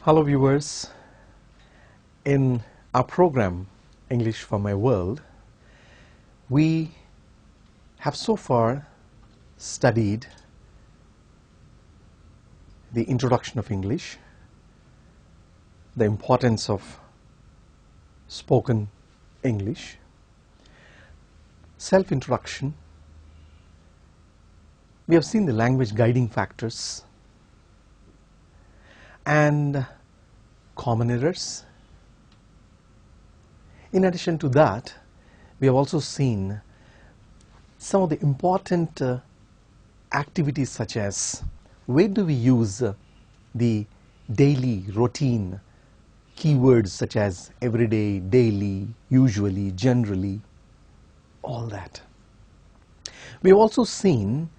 Hello viewers, in our program English for My World, we have so far studied the introduction of English, the importance of spoken English, self-introduction. We have seen the language guiding factors and common errors. In addition to that, we have also seen some of the important activities, such as where do we use the daily routine keywords such as everyday, daily, usually, generally, all that. We have also seen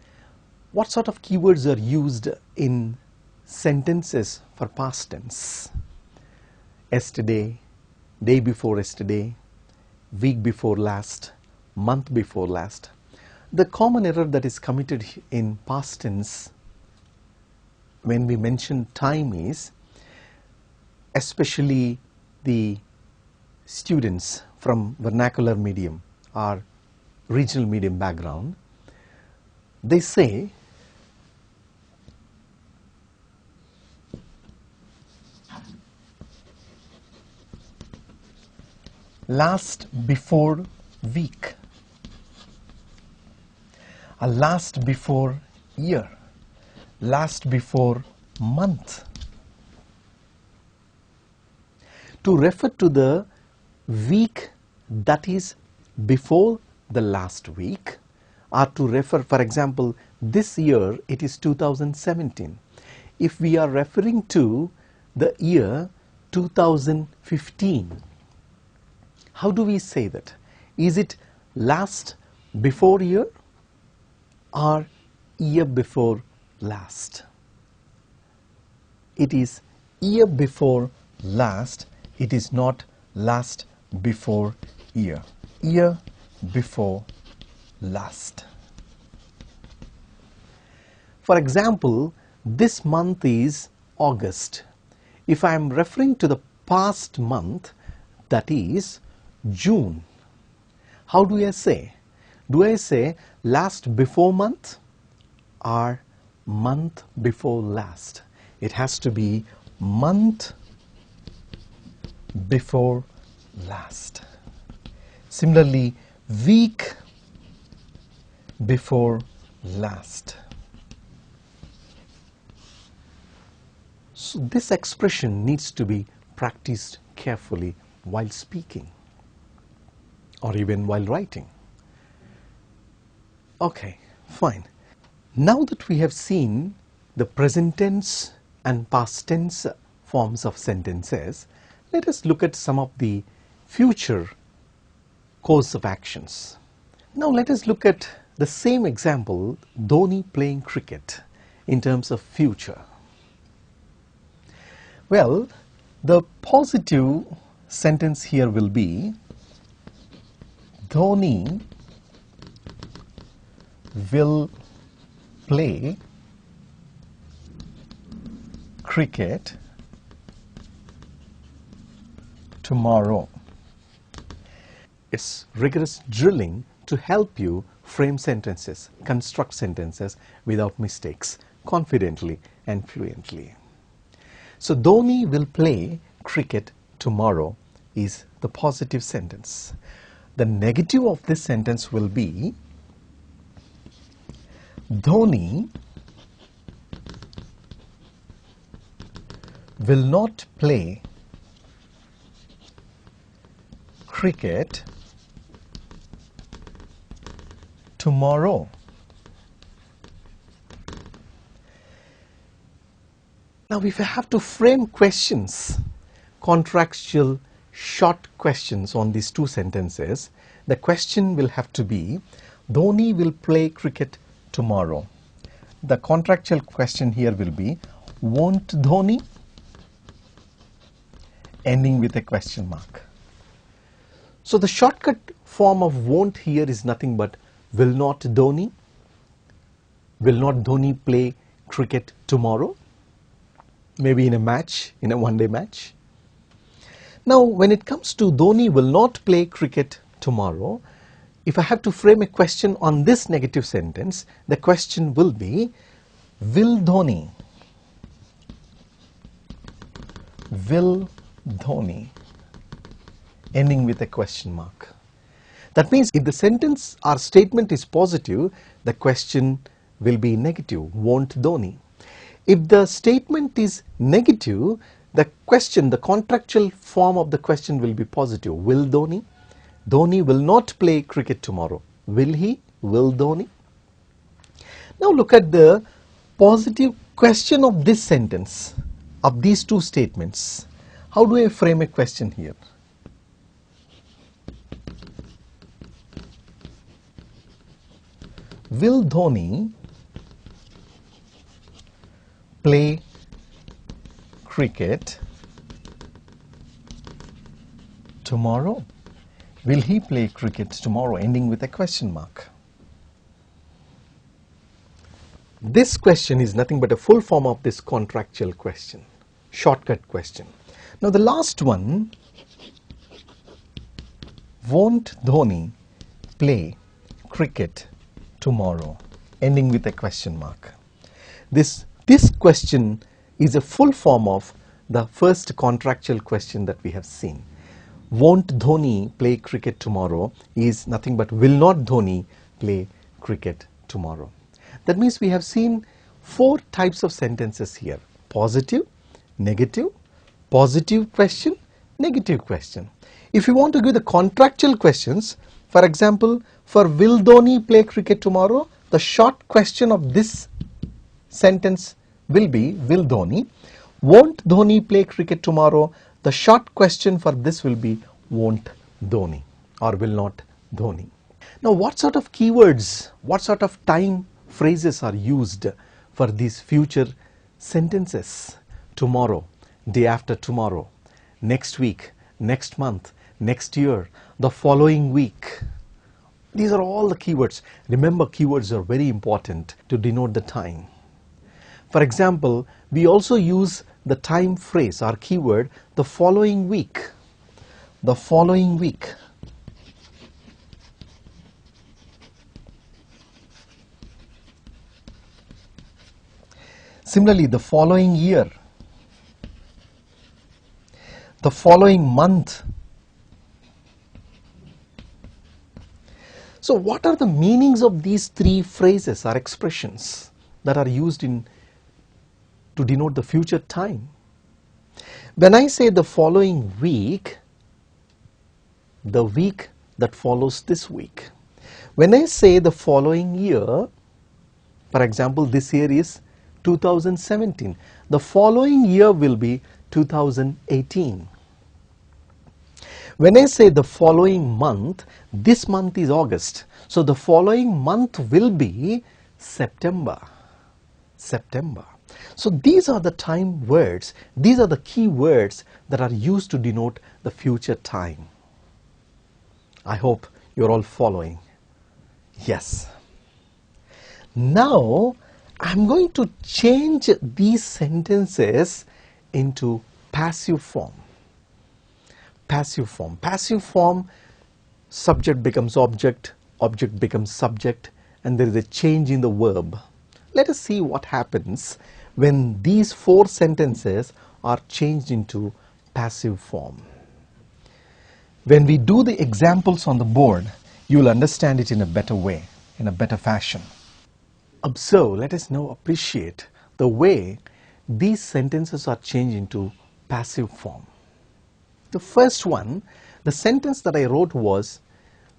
what sort of keywords are used in sentences for past tense: yesterday, day before yesterday, week before last, month before last. The common error that is committed in past tense when we mention time is, especially the students from vernacular medium or regional medium background, they say last before week, or last before year, last before month, to refer to the week that is before the last week, or to refer, for example, this year it is 2017. If we are referring to the year 2015, how do we say that? Is it last before year or year before last? It is year before last. It is not last before year. Year before last. For example, this month is August. If I am referring to the past month, that is June, how do I say? Do I say last before month or month before last? It has to be month before last. Similarly, week before last. So this expression needs to be practiced carefully while speaking or even while writing. Okay, fine. Now that we have seen the present tense and past tense forms of sentences, let us look at some of the future course of actions. Now let us look at the same example, Dhoni playing cricket, in terms of future. Well, the positive sentence here will be Dhoni will play cricket tomorrow. It's rigorous drilling to help you frame sentences, construct sentences without mistakes, confidently and fluently. So Dhoni will play cricket tomorrow is the positive sentence. The negative of this sentence will be Dhoni will not play cricket tomorrow. Now, if I have to frame questions, contractual short questions on these two sentences, the question will have to be Dhoni will play cricket tomorrow. The contractual question here will be won't Dhoni, ending with a question mark. So the shortcut form of won't here is nothing but will not Dhoni play cricket tomorrow? maybe in a match, in a one-day match. Now, when it comes to Dhoni will not play cricket tomorrow, if I have to frame a question on this negative sentence, the question will be, will Dhoni ending with a question mark. That means if the sentence or statement is positive, the question will be negative, won't Dhoni. If the statement is negative, the question, the contractual form of the question will be positive, will Dhoni. Dhoni will not play cricket tomorrow. Will he? Will Dhoni? Now look at the positive question of this sentence, of these two statements. How do I frame a question here? Will Dhoni play cricket tomorrow? Will he play cricket tomorrow? Ending with a question mark. This question is nothing but a full form of this contractual question, shortcut question. Now the last one, won't Dhoni play cricket tomorrow? Ending with a question mark. This question is a full form of the first contractual question that we have seen. Won't Dhoni play cricket tomorrow is nothing but will not Dhoni play cricket tomorrow. That means we have seen four types of sentences here: positive, negative, positive question, negative question. If you want to give the contractual questions, for example, for will Dhoni play cricket tomorrow, the short question of this sentence will be will Dhoni. Won't Dhoni play cricket tomorrow? The short question for this will be won't Dhoni or will not Dhoni. Now what sort of keywords, what sort of time phrases are used for these future sentences? Tomorrow, day after tomorrow, next week, next month, next year, the following week. These are all the keywords. Remember, keywords are very important to denote the time. For example, we also use the time phrase or keyword the following week. The following week. Similarly, the following year, the following month. So what are the meanings of these three phrases or expressions that are used to denote the future time? When I say the following week, the week that follows this week. When I say the following year, for example, this year is 2017. The following year will be 2018. When I say the following month, this month is August. So the following month will be September. September. So these are the time words, these are the key words that are used to denote the future time. I hope you're all following. Yes. Now I'm going to change these sentences into passive form. Passive form. Passive form, subject becomes object, object becomes subject, and there is a change in the verb. Let us see what happens when these four sentences are changed into passive form. When we do the examples on the board, you will understand it in a better way, in a better fashion. Observe, let us now appreciate the way these sentences are changed into passive form. The first one, the sentence that I wrote was,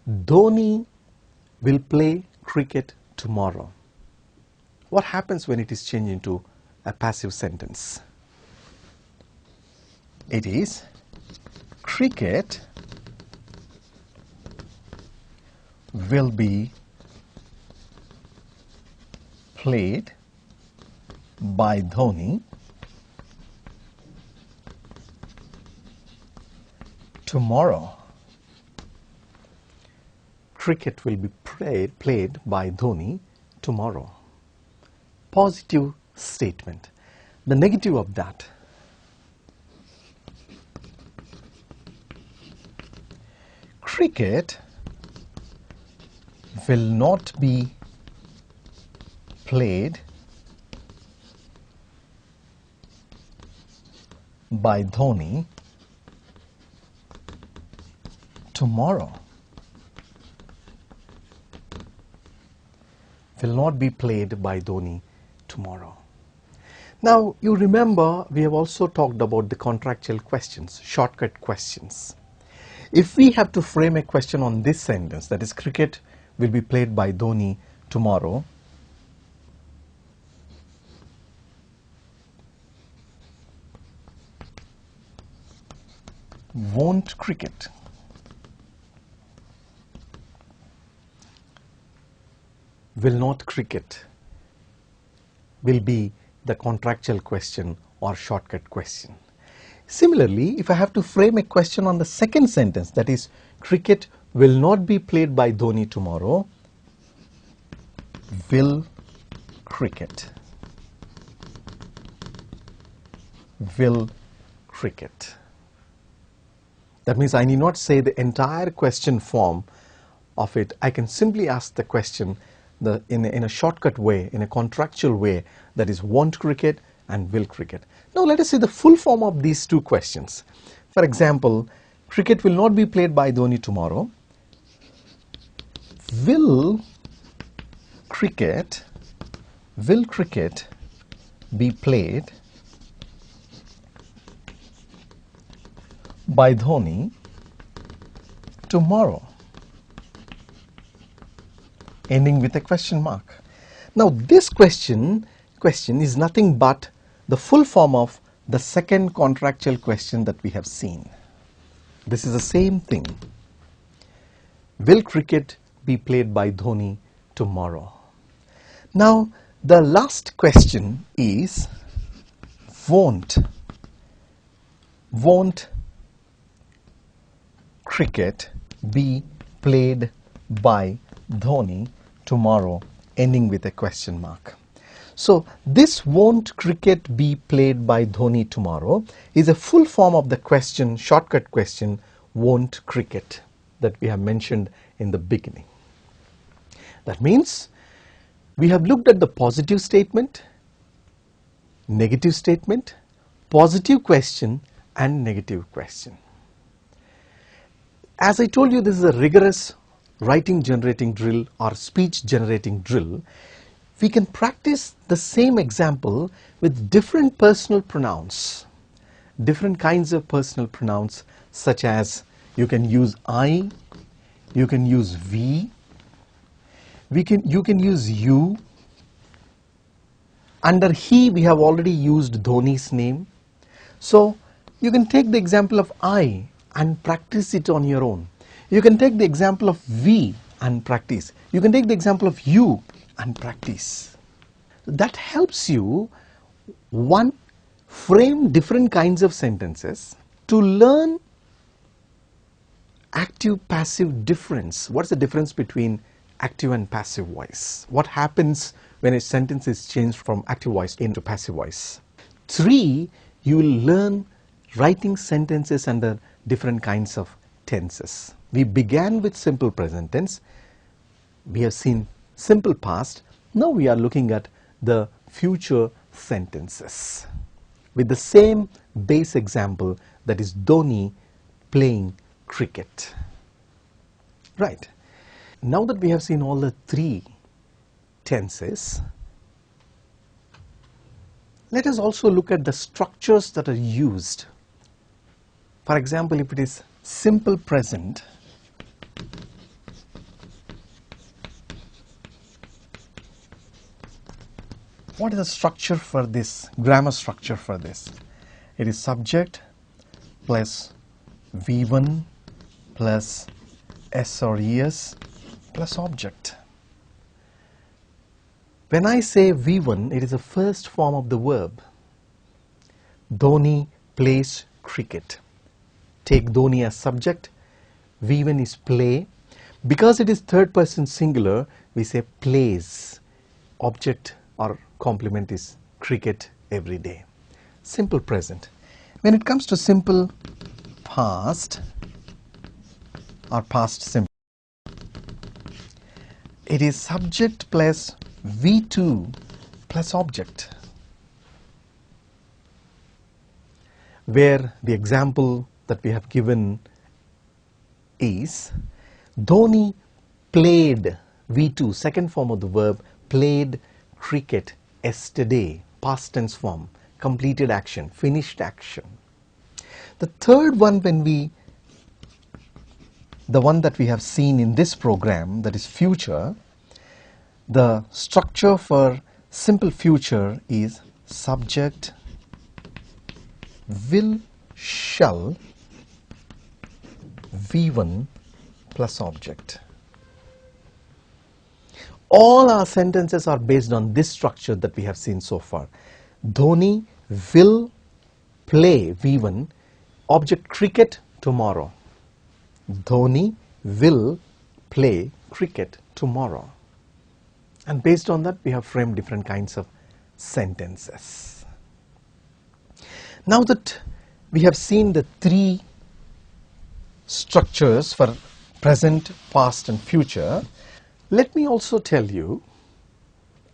Dhoni will play cricket tomorrow. What happens when it is changed into a passive sentence? It is, cricket will be played by Dhoni tomorrow. Cricket will be played by Dhoni tomorrow. Positive statement. The negative of that, cricket will not be played by Dhoni tomorrow. Will not be played by Dhoni tomorrow. Now, you remember we have also talked about the contractual questions, shortcut questions. If we have to frame a question on this sentence, that is, cricket will be played by Dhoni tomorrow, won't cricket will not cricket will be the contractual question or shortcut question. Similarly, if I have to frame a question on the second sentence, that is, cricket will not be played by Dhoni tomorrow, will cricket That means I need not say the entire question form of it. I can simply ask the question in a shortcut way, in a contractual way, that is, won't cricket and will cricket. Now let us see the full form of these two questions. For example, cricket will not be played by Dhoni tomorrow. Will cricket be played by Dhoni tomorrow? Ending with a question mark. Now this question is nothing but the full form of the second contractual question that we have seen. This is the same thing. Will cricket be played by Dhoni tomorrow? Now the last question is, won't cricket be played by Dhoni tomorrow, ending with a question mark. So this won't cricket be played by Dhoni tomorrow is a full form of the question, shortcut question, won't cricket, that we have mentioned in the beginning. That means we have looked at the positive statement, negative statement, positive question and negative question. As I told you, this is a rigorous writing generating drill or speech generating drill. We can practice the same example with different personal pronouns, different kinds of personal pronouns, such as you can use I, you can use we, you can use you. Under he, we have already used Dhoni's name. So you can take the example of I and practice it on your own. You can take the example of we and practice. You can take the example of you and practice. That helps you, one, frame different kinds of sentences, to learn active-passive difference. What's the difference between active and passive voice? What happens when a sentence is changed from active voice into passive voice? 3, you will learn writing sentences under different kinds of tenses. We began with simple present tense. We have seen simple past. Now we are looking at the future sentences with the same base example, that is Dhoni playing cricket. Right. Now that we have seen all the 3 tenses, let us also look at the structures that are used. For example, if it is simple present, what is the structure for this, grammar structure for this? It is subject plus V1 plus S or ES plus object. When I say V1, it is the first form of the verb. Dhoni plays cricket. Take Dhoni as subject, V1 is play. Because it is third person singular, we say plays. Object or complement is cricket every day. simple present. When it comes to simple past or past simple, it is subject plus V2 plus object, where the example that we have given is Dhoni played, V2, second form of the verb, played cricket yesterday, past tense form, completed action, finished action. The third one, the one that we have seen in this program, that is future, the structure for simple future is subject, will, shall, V1 plus object. All our sentences are based on this structure that we have seen so far. Dhoni will play, V1, object cricket tomorrow. Dhoni will play cricket tomorrow. And based on that, we have framed different kinds of sentences. Now that we have seen the three structures for present, past and future, let me also tell you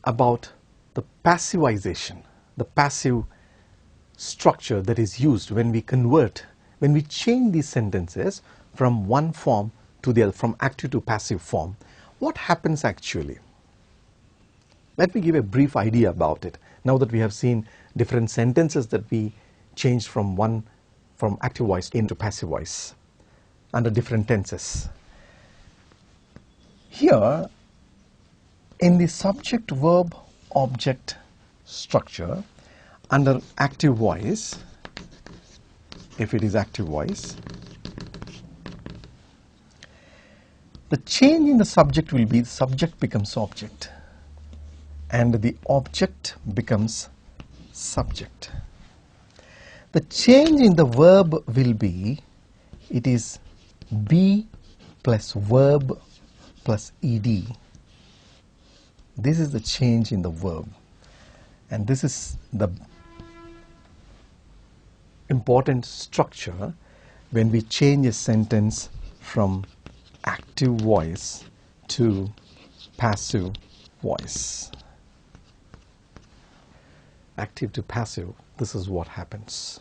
about the passivization, the passive structure that is used when we convert, when we change these sentences from one form to the other, from active to passive form. What happens actually? Let me give a brief idea about it. Now that we have seen different sentences that we changed from active voice into passive voice under different tenses. Here, in the subject verb object structure, under active voice, if it is active voice, the change in the subject will be the subject becomes object and the object becomes subject. The change in the verb will be, it is be plus verb plus ed. This is the change in the verb, and this is the important structure when we change a sentence from active voice to passive voice. Active to passive, this is what happens.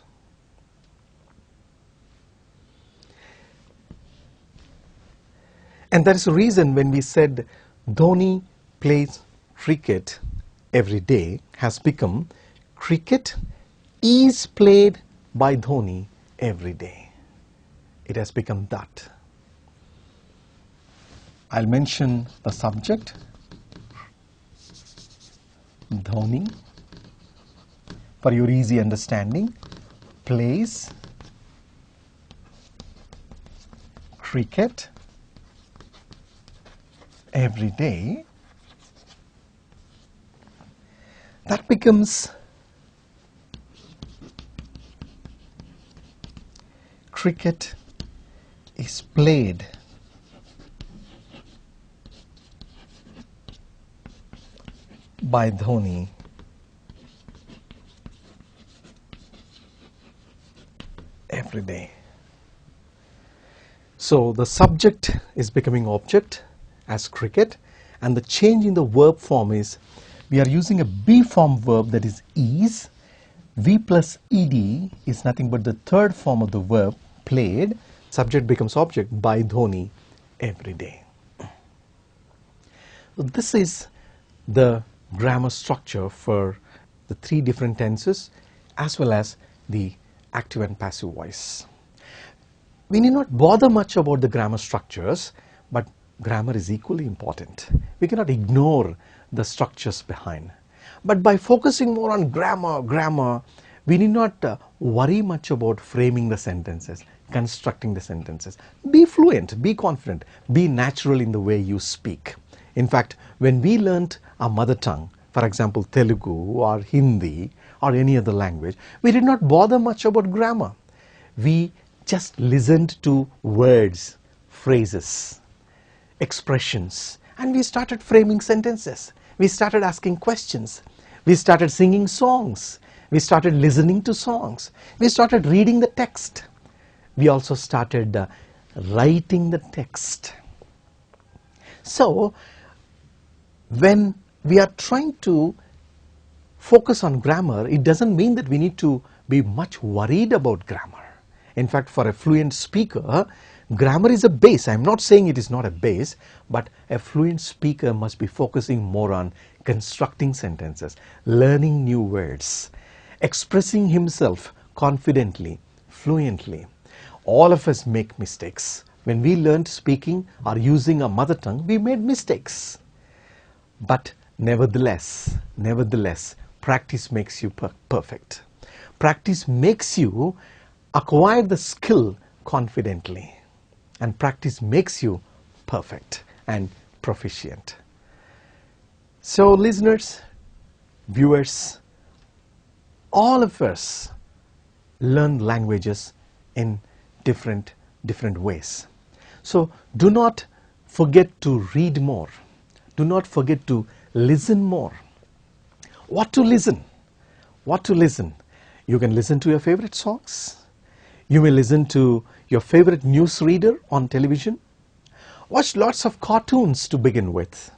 And that is the reason when we said Dhoni plays cricket every day has become cricket is played by Dhoni every day. It has become that. I'll mention the subject, Dhoni, for your easy understanding, plays cricket every day. That becomes cricket is played by Dhoni every day. So the subject is becoming object as cricket, and the change in the verb form is we are using a be form verb, that is. V plus ed is nothing but the third form of the verb played. Subject becomes object by Dhoni every day. So this is the grammar structure for the three different tenses as well as the active and passive voice. We need not bother much about the grammar structures, but grammar is equally important. We cannot ignore the structures behind. But by focusing more on grammar, we need not worry much about framing the sentences, constructing the sentences. Be fluent, be confident, be natural in the way you speak. In fact, when we learnt our mother tongue, for example Telugu or Hindi or any other language, we did not bother much about grammar. We just listened to words, phrases, expressions, and we started framing sentences. We started asking questions. We started singing songs. We started listening to songs. We started reading the text. We also started writing the text. So, when we are trying to focus on grammar, it doesn't mean that we need to be much worried about grammar. In fact, for a fluent speaker, grammar is a base. I'm not saying it is not a base, but a fluent speaker must be focusing more on constructing sentences, learning new words, expressing himself confidently, fluently. All of us make mistakes. When we learned speaking or using our mother tongue, we made mistakes. But nevertheless, practice makes you perfect. Practice makes you acquire the skill confidently. And practice makes you perfect and proficient. So listeners, viewers, all of us learn languages in different ways. So do not forget to read more. Do not forget to listen more. What to listen? What to listen? You can listen to your favorite songs. You may listen to your favorite newsreader on television. Watch lots of cartoons to begin with.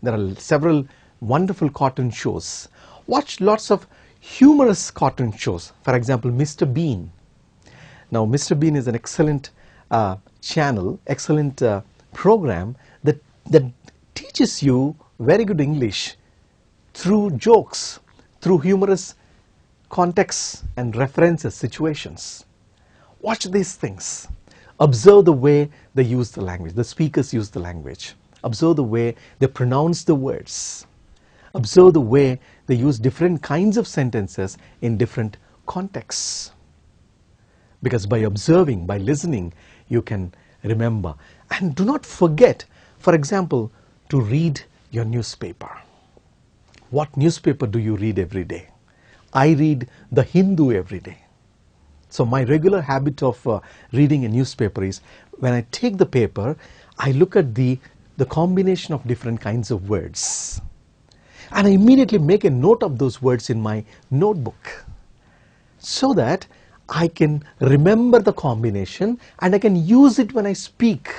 There are several wonderful cartoon shows. Watch lots of humorous cartoon shows. For example, Mr. Bean. Now, Mr. Bean is an excellent channel, excellent program that teaches you very good English through jokes, through humorous contexts and references, situations. Watch these things. Observe the way they use the language, the speakers use the language. Observe the way they pronounce the words. Observe the way they use different kinds of sentences in different contexts. Because by observing, by listening, you can remember. And do not forget, for example, to read your newspaper. What newspaper do you read every day? I read The Hindu every day. So my regular habit of reading a newspaper is, when I take the paper, I look at the combination of different kinds of words. And I immediately make a note of those words in my notebook, so that I can remember the combination and I can use it when I speak.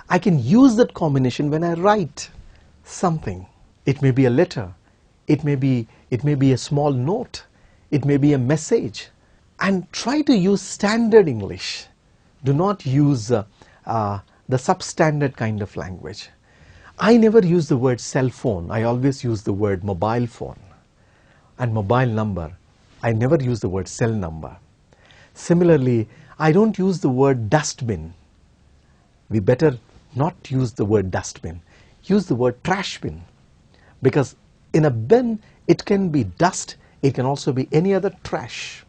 I can use that combination when I write something. It may be a letter. It may be a small note. It may be a message. And try to use standard English. Do not use the substandard kind of language. I never use the word cell phone. I always use the word mobile phone and mobile number. I never use the word cell number. Similarly, I don't use the word dustbin. We better not use the word dustbin. Use the word trash bin. Because in a bin, it can be dust. It can also be any other trash.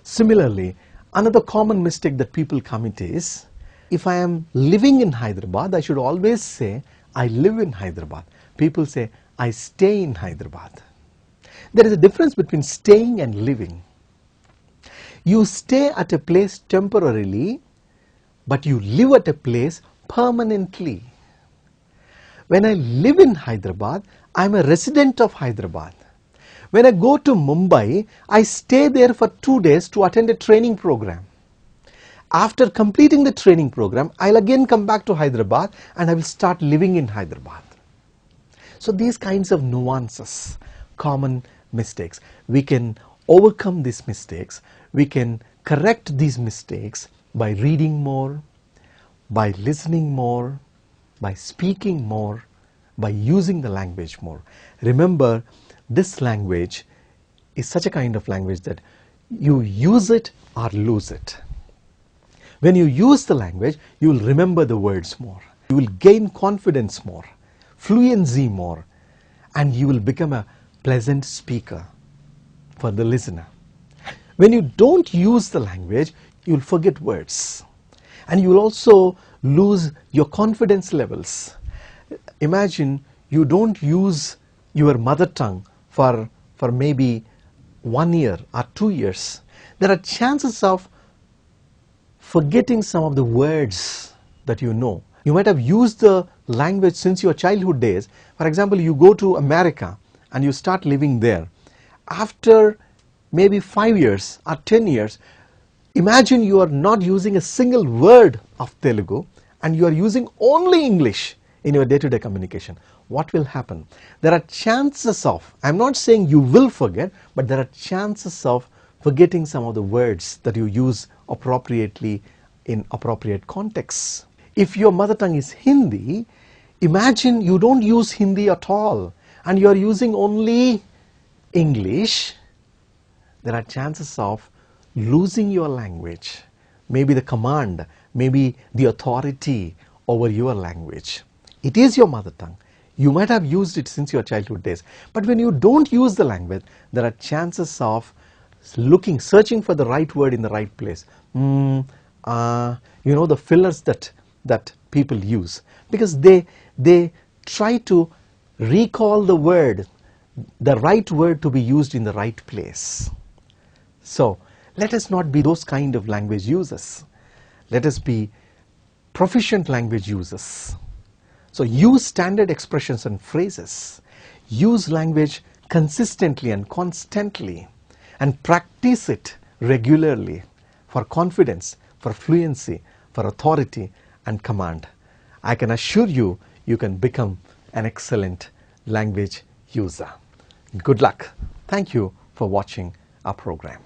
Similarly, another common mistake that people commit is, if I am living in Hyderabad, I should always say, I live in Hyderabad. People say, I stay in Hyderabad. There is a difference between staying and living. You stay at a place temporarily, but you live at a place permanently. When I live in Hyderabad, I am a resident of Hyderabad. When I go to Mumbai, I stay there for 2 days to attend a training program. After completing the training program, I'll again come back to Hyderabad and I will start living in Hyderabad. So these kinds of nuances, common mistakes, we can overcome these mistakes. We can correct these mistakes by reading more, by listening more, by speaking more, by using the language more. Remember, this language is such a kind of language that you use it or lose it. When you use the language, you will remember the words more. You will gain confidence more, fluency more, and you will become a pleasant speaker for the listener. When you don't use the language, you will forget words. And you will also lose your confidence levels. Imagine you don't use your mother tongue for maybe 1 year or 2 years. There are chances of forgetting some of the words that you know. You might have used the language since your childhood days. For example, you go to America and you start living there. after maybe 5 years or 10 years, imagine you are not using a single word of Telugu and you are using only English in your day-to-day communication. What will happen? There are chances of, I'm not saying you will forget, but there are chances of forgetting some of the words that you use appropriately in appropriate contexts. If your mother tongue is Hindi, imagine you don't use Hindi at all and you are using only English. There are chances of losing your language, maybe the command, maybe the authority over your language. It is your mother tongue. You might have used it since your childhood days, but when you don't use the language, there are chances of searching for the right word in the right place. You know, the fillers that people use, because they try to recall the word, the right word to be used in the right place. So let us not be those kind of language users. Let us be proficient language users. So use standard expressions and phrases. Use language consistently and constantly, and practice it regularly for confidence, for fluency, for authority and command. I can assure you, you can become an excellent language user. Good luck. Thank you for watching our program.